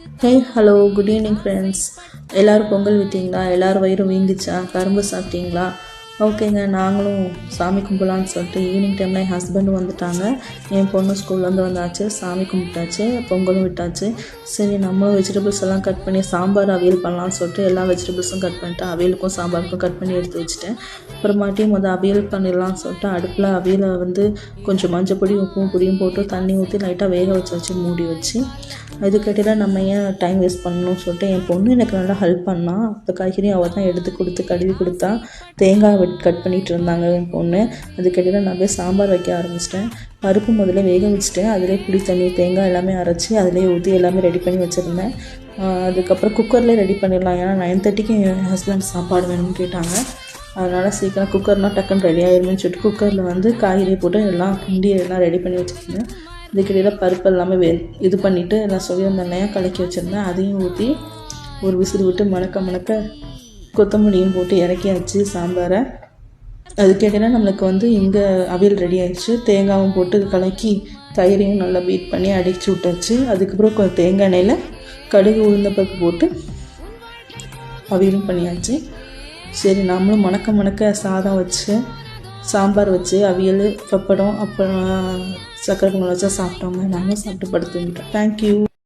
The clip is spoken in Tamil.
Hey hello good evening friends. எல்லோரும் பொங்கல் விட்டீங்களா? எல்லோரும் வயிறு வீங்கிச்சா? கரும்பு சாப்பிட்டீங்களா? ஓகேங்க, நாங்களும் சாமி கும்பிடலான்னு சொல்லிட்டு ஈவினிங் டைமில் என் ஹஸ்பண்டும் வந்துட்டாங்க. என் பொண்ணு ஸ்கூல்லேருந்து வந்தாச்சு, சாமி கும்பிட்டாச்சு, பொங்கலும் விட்டாச்சு. சரி நம்மளும் வெஜிடபிள்ஸ் எல்லாம் கட் பண்ணி சாம்பார் அவியல் பண்ணலான்னு சொல்லிட்டு எல்லா வெஜிடபிள்ஸும் கட் பண்ணிட்டு அவியலுக்கும் சாம்பாருக்கும் கட் பண்ணி எடுத்து வச்சுட்டேன். அப்புறமாட்டி அவியல் பண்ணிடலான்னு சொல்லிட்டு அடுப்பில் அவியலை கொஞ்சம் மஞ்சள் பொடி உப்பும் பொடியும் போட்டு தண்ணி ஊற்றி லைட்டாக வேக வச்சு மூடி வச்சு அதுக்கிட்ட நம்ம ஏன் டைம் வேஸ்ட் பண்ணணும்னு சொல்லிட்டு என் பொண்ணு எனக்கு நல்லா ஹெல்ப் பண்ணால் அந்த காய்கறியும் அவள் தான் எடுத்து கொடுத்து கழுவி கொடுத்தா. தேங்காய் கட் பண்ணிகிட்டு இருந்தாங்க என் பொண்ணு. அதுக்கிட்ட நான் போய் சாம்பார் வைக்க ஆரம்பிச்சிட்டேன். பருப்பு முதல்ல வேக வச்சுட்டேன். அதிலே புளி தண்ணி தேங்காய் எல்லாமே அரைச்சி அதிலே ஊற்றி எல்லாமே ரெடி பண்ணி வச்சுருந்தேன். அதுக்கப்புறம் குக்கர்லேயே ரெடி பண்ணிடலாம், ஏன்னா 9:30க்கு என் ஹஸ்பண்ட் சாப்பாடு வேணும்னு கேட்டாங்க. அதனால் சீக்கிரம் குக்கர்னால் டக்குன்னு ரெடி ஆகிருமேன்னு சொல்லிட்டு குக்கரில் காய்கறி போட்டு எல்லாம் கிண்டி எல்லாம் ரெடி பண்ணி வச்சுருந்தேன். இதுக்கிடையில் பருப்பு எல்லாமே இது பண்ணிவிட்டு நான் சொல்லியிருந்த எண்ணெயாக கலக்கி வச்சுருந்தேன். அதையும் ஊற்றி ஒரு விசிறு விட்டு மணக்க கொத்தமல்லியும் போட்டு இறக்கியாச்சு சாம்பாரை. அதுக்கிடையில் நம்மளுக்கு இங்கே அவியல் ரெடி ஆயிடுச்சு. தேங்காயும் போட்டு கலக்கி தயிரையும் நல்லா பீட் பண்ணி அடித்து விட்டாச்சு. அதுக்கப்புறம் தேங்காய் எண்ணெயில் கடுகு உளுந்தப்பருப்பு போட்டு அவியலும் பண்ணியாச்சு. சரி நம்மளும் மணக்க சாதம் வச்சு சாம்பார் வச்சு அவியல் பப்படம் அப்புறம் சக்கரை பொங்கல் வச்சா சாப்பிட்டோங்க. நாங்களும் சாப்பிட்டு படுத்துக்கிட்டோம். தேங்க்யூ.